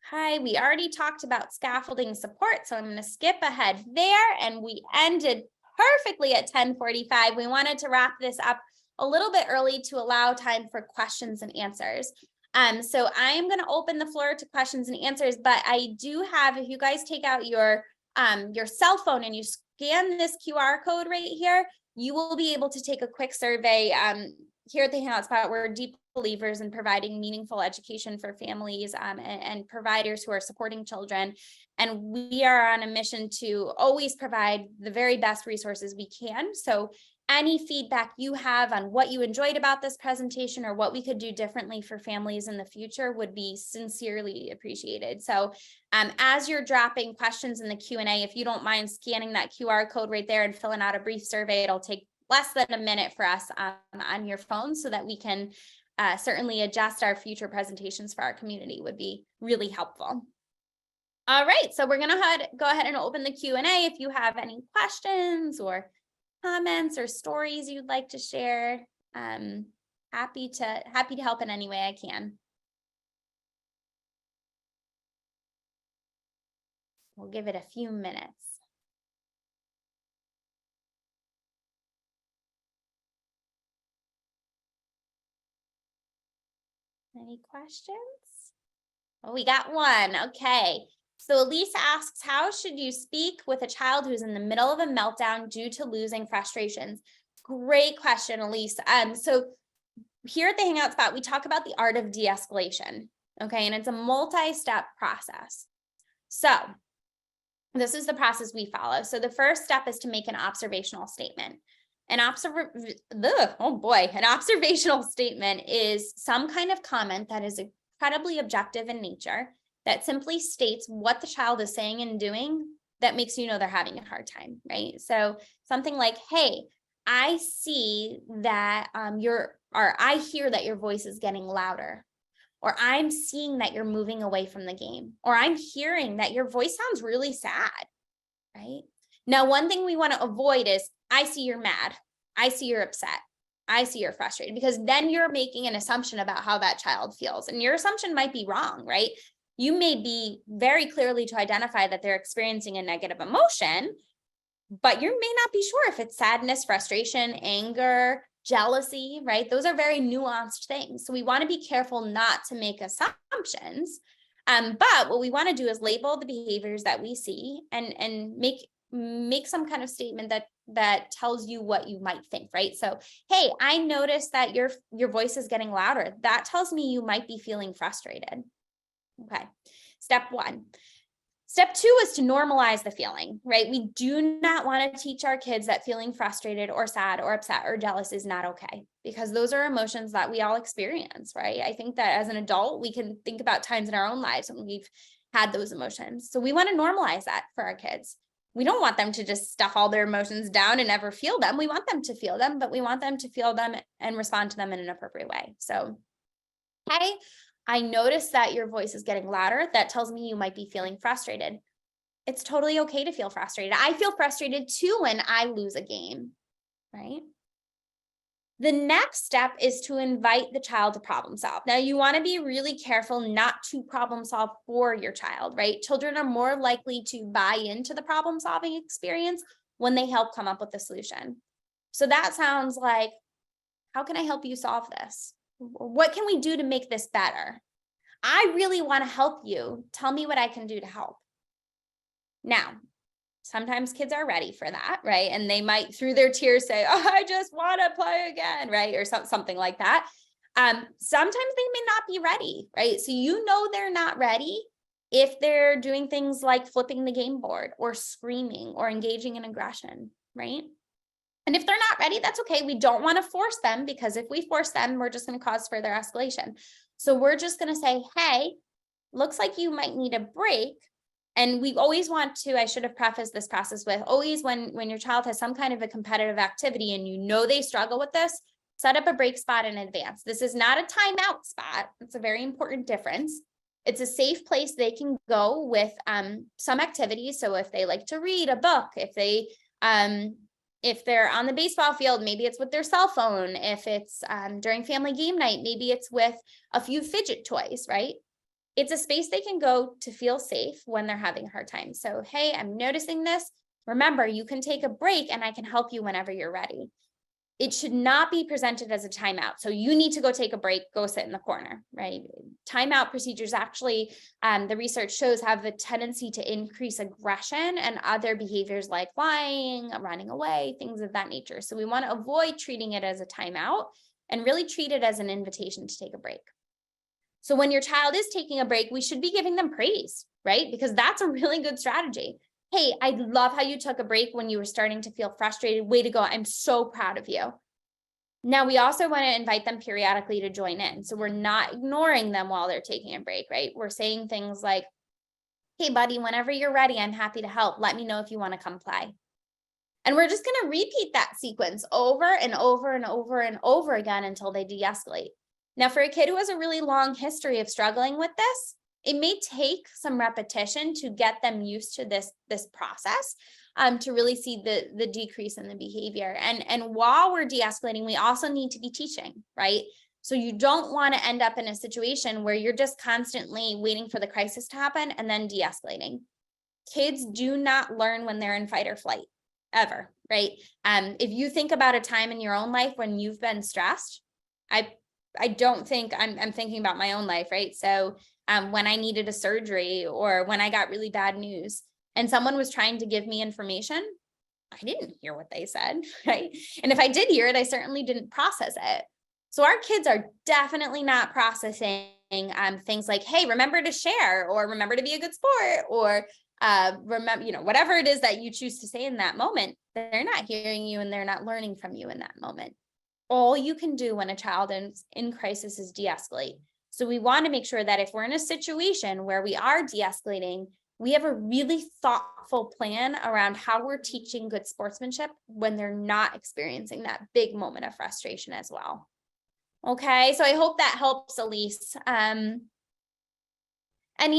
Hi, we already talked about scaffolding support, so I'm going to skip ahead there. And we ended perfectly at 10:45. We wanted to wrap this up a little bit early to allow time for questions and answers. So I am going to open the floor to questions and answers, but I do have, if you guys take out your cell phone and you scan this QR code right here, you will be able to take a quick survey. Here at the Hangout Spot, we're deep believers in providing meaningful education for families and providers who are supporting children. And we are on a mission to always provide the very best resources we can. So any feedback you have on what you enjoyed about this presentation or what we could do differently for families in the future would be sincerely appreciated. So as you're dropping questions in the Q&A, if you don't mind scanning that QR code right there and filling out a brief survey, it'll take less than a minute for us on your phone so that we can certainly adjust our future presentations for our community would be really helpful. All right, so we're gonna go ahead and open the Q&A. If you have any questions or comments or stories you'd like to share, happy to help in any way I can. We'll give it a few minutes. Any questions? Well, we got one. Okay. So Elise asks, how should you speak with a child who's in the middle of a meltdown due to losing frustrations? Great question, Elise. So here at the Hangout Spot, we talk about the art of de-escalation. Okay. And it's a multi-step process. So this is the process we follow. So the first step is to make an observational statement. An observational statement is some kind of comment that is incredibly objective in nature that simply states what the child is saying and doing that makes you know they're having a hard time, right? So something like, hey, I see that I hear that your voice is getting louder, or I'm seeing that you're moving away from the game, or I'm hearing that your voice sounds really sad, right? Now, one thing we want to avoid is, I see you're mad. I see you're upset. I see you're frustrated, because then you're making an assumption about how that child feels. And your assumption might be wrong, right? You may be very clearly to identify that they're experiencing a negative emotion, but you may not be sure if it's sadness, frustration, anger, jealousy, right? Those are very nuanced things. So we want to be careful not to make assumptions. But what we want to do is label the behaviors that we see and make some kind of statement that tells you what you might think, right? So, hey, I noticed that your voice is getting louder. That tells me you might be feeling frustrated. Okay, step one. Step two is to normalize the feeling, right? We do not want to teach our kids that feeling frustrated or sad or upset or jealous is not okay, because those are emotions that we all experience, right? I think that as an adult, we can think about times in our own lives when we've had those emotions. So we want to normalize that for our kids. We don't want them to just stuff all their emotions down and never feel them. We want them to feel them, but we want them to feel them and respond to them in an appropriate way. So, hey, I noticed that your voice is getting louder. That tells me you might be feeling frustrated. It's totally okay to feel frustrated. I feel frustrated too when I lose a game, right? The next step is to invite the child to problem solve. Now, you want to be really careful not to problem solve for your child, right? Children are more likely to buy into the problem solving experience when they help come up with a solution. So that sounds like, how can I help you solve this? What can we do to make this better? I really want to help you. Tell me what I can do to help. Now, sometimes kids are ready for that, right? And they might, through their tears, say, oh, I just want to play again, right? Or something like that. Sometimes they may not be ready, right? So you know they're not ready if they're doing things like flipping the game board or screaming or engaging in aggression, right? And if they're not ready, that's okay. We don't want to force them, because if we force them, we're just going to cause further escalation. So we're just going to say, hey, looks like you might need a break. And we always want to, I should have prefaced this process with, always when your child has some kind of a competitive activity and you know they struggle with this, set up a break spot in advance. This is not a timeout spot. It's a very important difference. It's a safe place they can go with some activities. So if they like to read a book, if they're on the baseball field, maybe it's with their cell phone. If it's during family game night, maybe it's with a few fidget toys, right? It's a space they can go to feel safe when they're having a hard time. So, hey, I'm noticing this. Remember, you can take a break and I can help you whenever you're ready. It should not be presented as a timeout. So you need to go take a break, go sit in the corner, right? Timeout procedures actually, the research shows, have a tendency to increase aggression and other behaviors like lying, running away, things of that nature. So we want to avoid treating it as a timeout and really treat it as an invitation to take a break. So when your child is taking a break, we should be giving them praise, right? Because that's a really good strategy. hey, I love how you took a break when you were starting to feel frustrated. Way to go. I'm so proud of you. Now, we also want to invite them periodically to join in. So we're not ignoring them while they're taking a break, right? We're saying things like, hey, buddy, whenever you're ready, I'm happy to help. Let me know if you want to come play. And we're just going to repeat that sequence over and over and over and over again until they de-escalate. Now, for a kid who has a really long history of struggling with this, it may take some repetition to get them used to this process, to really see the decrease in the behavior. And while we're de-escalating, we also need to be teaching, right? So you don't want to end up in a situation where you're just constantly waiting for the crisis to happen and then de-escalating. Kids do not learn when they're in fight or flight, ever, right? If you think about a time in your own life when you've been stressed, I don't think I'm thinking about my own life, right? So when I needed a surgery or when I got really bad news and someone was trying to give me information, I didn't hear what they said, right? And if I did hear it, I certainly didn't process it. So our kids are definitely not processing things like, hey, remember to share, or remember to be a good sport, or remember, whatever it is that you choose to say in that moment. They're not hearing you and they're not learning from you in that moment. All you can do when a child is in crisis is de-escalate. So we want to make sure that if we're in a situation where we are de-escalating, we have a really thoughtful plan around how we're teaching good sportsmanship when they're not experiencing that big moment of frustration as well. Okay, so I hope that helps, Elise. Any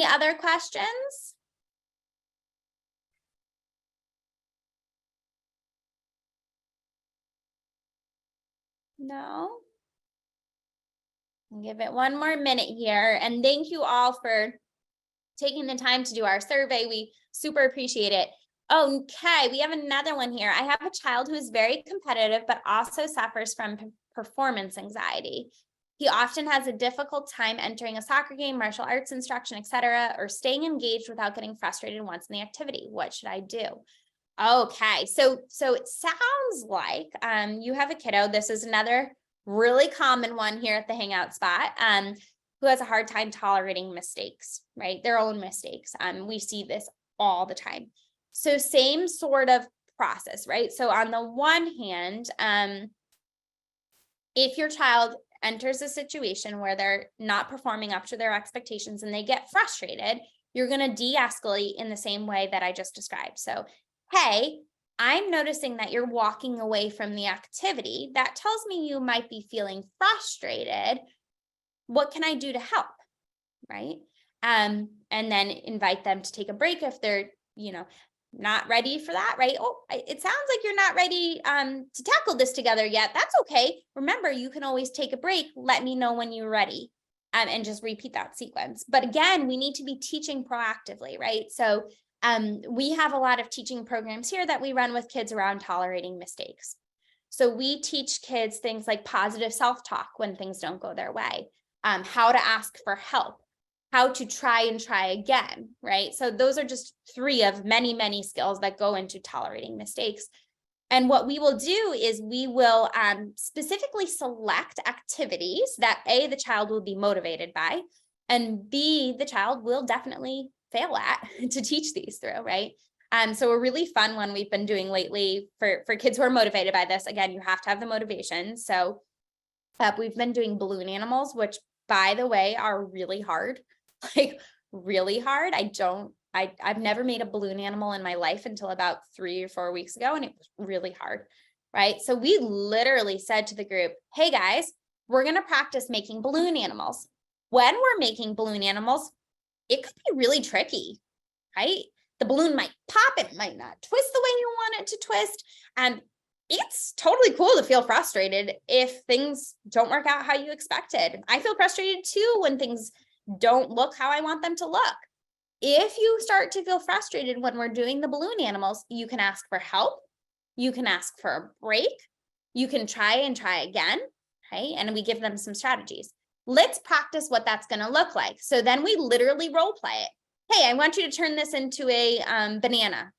other questions? No? I'll give it one more minute here. And thank you all for taking the time to do our survey. We super appreciate it. Okay, we have another one here. I have a child who is very competitive, but also suffers from performance anxiety. He often has a difficult time entering a soccer game, martial arts instruction, etc., or staying engaged without getting frustrated once in the activity. What should I do? Okay, so it sounds like you have a kiddo. This is another really common one here at the Hangout spot, who has a hard time tolerating mistakes, right? Their own mistakes. We see this all the time. So same sort of process, right? So on the one hand, if your child enters a situation where they're not performing up to their expectations and they get frustrated, you're going to de-escalate in the same way that I just described. So, hey, I'm noticing that you're walking away from the activity. That tells me you might be feeling frustrated. What can I do to help? Right? And then invite them to take a break if they're, not ready for that, right? Oh, it sounds like you're not ready to tackle this together yet. That's okay. Remember, you can always take a break. Let me know when you're ready, and just repeat that sequence. But again, we need to be teaching proactively, right? So we have a lot of teaching programs here that we run with kids around tolerating mistakes. So we teach kids things like positive self-talk when things don't go their way, how to ask for help, how to try and try again, right? So those are just 3 of many, many skills that go into tolerating mistakes. And what we will do is we will specifically select activities that A, the child will be motivated by, and B, the child will definitely fail at to teach these through, right? So a really fun one we've been doing lately for kids who are motivated by this. Again, you have to have the motivation. So we've been doing balloon animals, which, by the way, are really hard. Like really hard. I've never made a balloon animal in my life until about 3 or 4 weeks ago, and it was really hard, right? So we literally said to the group, hey guys, we're going to practice making balloon animals. When we're making balloon animals, it could be really tricky, right? The balloon might pop, it might not twist the way you want it to twist. And it's totally cool to feel frustrated if things don't work out how you expected. I feel frustrated too when things don't look how I want them to look. If you start to feel frustrated when we're doing the balloon animals, you can ask for help. You can ask for a break. You can try and try again, right? And we give them some strategies. Let's practice what that's going to look like. So then we literally role play it. Hey, I want you to turn this into a banana,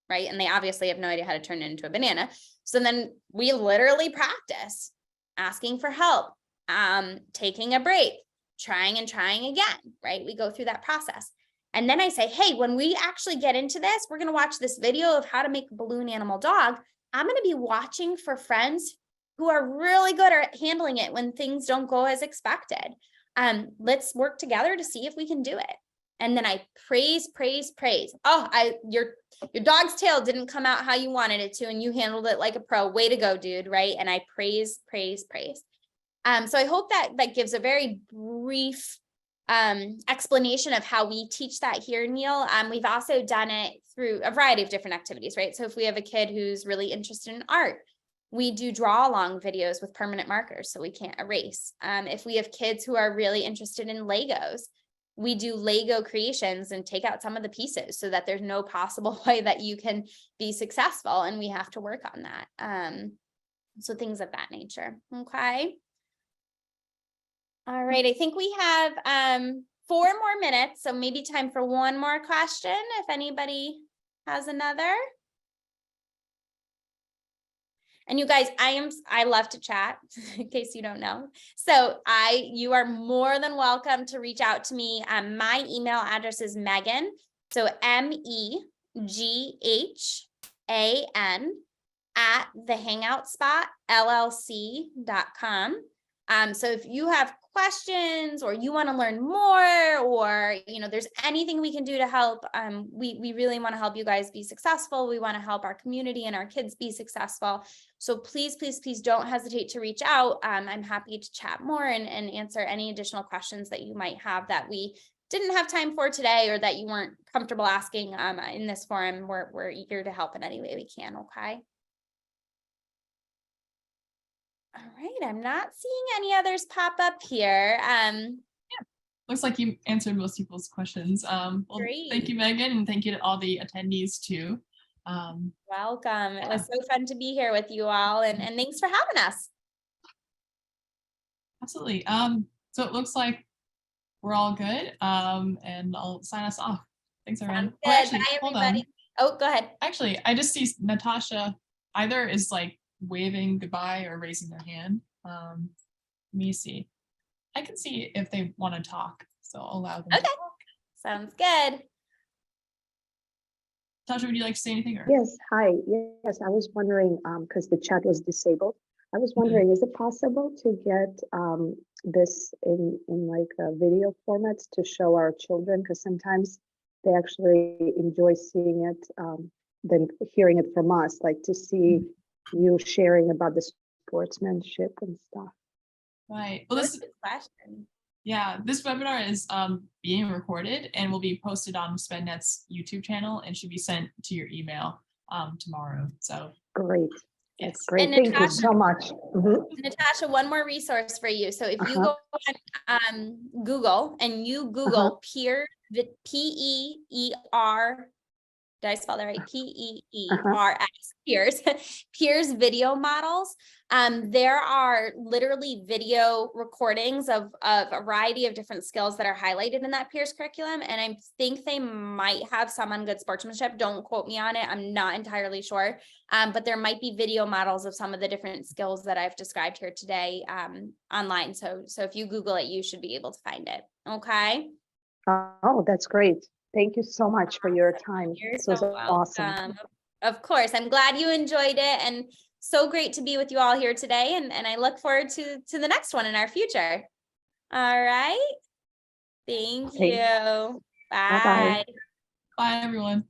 right? And they obviously have no idea how to turn it into a banana. So then we literally practice asking for help, taking a break, trying and trying again, right? We go through that process. And then I say, hey, when we actually get into this, we're going to watch this video of how to make a balloon animal dog. I'm going to be watching for friends who are really good at handling it when things don't go as expected. Let's work together to see if we can do it. And then I praise. Oh, your dog's tail didn't come out how you wanted it to, and you handled it like a pro. Way to go, dude, right? And I praise. So I hope that gives a very brief explanation of how we teach that here, Neil. We've also done it through a variety of different activities, right? So if we have a kid who's really interested in art, we do draw along videos with permanent markers so we can't erase. If we have kids who are really interested in Legos, we do Lego creations and take out some of the pieces so that there's no possible way that you can be successful, and we have to work on that. So things of that nature. Okay. All right, I think we have 4 more minutes, so maybe time for one more question if anybody has another. And you guys, I love to chat, in case you don't know. So you are more than welcome to reach out to me. My email address is Meghan, so MEGHAN @thehangoutspotllc.com. So if you have questions or you want to learn more, or there's anything we can do to help, we really want to help you guys be successful. We want to help our community and our kids be successful. So please don't hesitate to reach out. I'm happy to chat more and answer any additional questions that you might have that we didn't have time for today, or that you weren't comfortable asking in this forum. We're eager to help in any way we can. Okay. All right, I'm not seeing any others pop up here. Looks like you answered most people's questions. Well, Great. Thank you, Meghan, and thank you to all the attendees too. Welcome. It was so fun to be here with you all, and thanks for having us. Absolutely. So it looks like we're all good, and I'll sign us off. Thanks, everyone. Good. Actually, Bye, hold everybody. on. Oh, go ahead. Actually, I just see Natasha either is like waving goodbye or raising their hand. Let me see. I can see if they want to talk, so I'll allow them to talk. Sounds good. Natasha, would you like to say anything? Or? Yes, hi. Yes, I was wondering, because the chat was disabled. I was wondering, is it possible to get this in like video formats to show our children? Because sometimes they actually enjoy seeing it than hearing it from us, like to see you sharing about the sportsmanship and stuff. Right. Well, That's a good question. Yeah, this webinar is being recorded and will be posted on SpedNet's YouTube channel and should be sent to your email tomorrow. So great. Yes. That's great. And Thank Natasha, you so much. Natasha, one more resource for you. So if you go on Google and you Google Peer, P-E-E-R, did I spell that right? P-E-E-R-S, Peers, Peers video models. There are literally video recordings of a variety of different skills that are highlighted in that Peers curriculum. And I think they might have some on good sportsmanship. Don't quote me on it. I'm not entirely sure. But there might be video models of some of the different skills that I've described here today online. So if you Google it, you should be able to find it. Okay. Oh, that's great. Thank you so much for your time. You're This was so awesome. Of course. I'm glad you enjoyed it, and so great to be with you all here today. And I look forward to the next one in our future. All right. Thank you. Bye. Bye, everyone.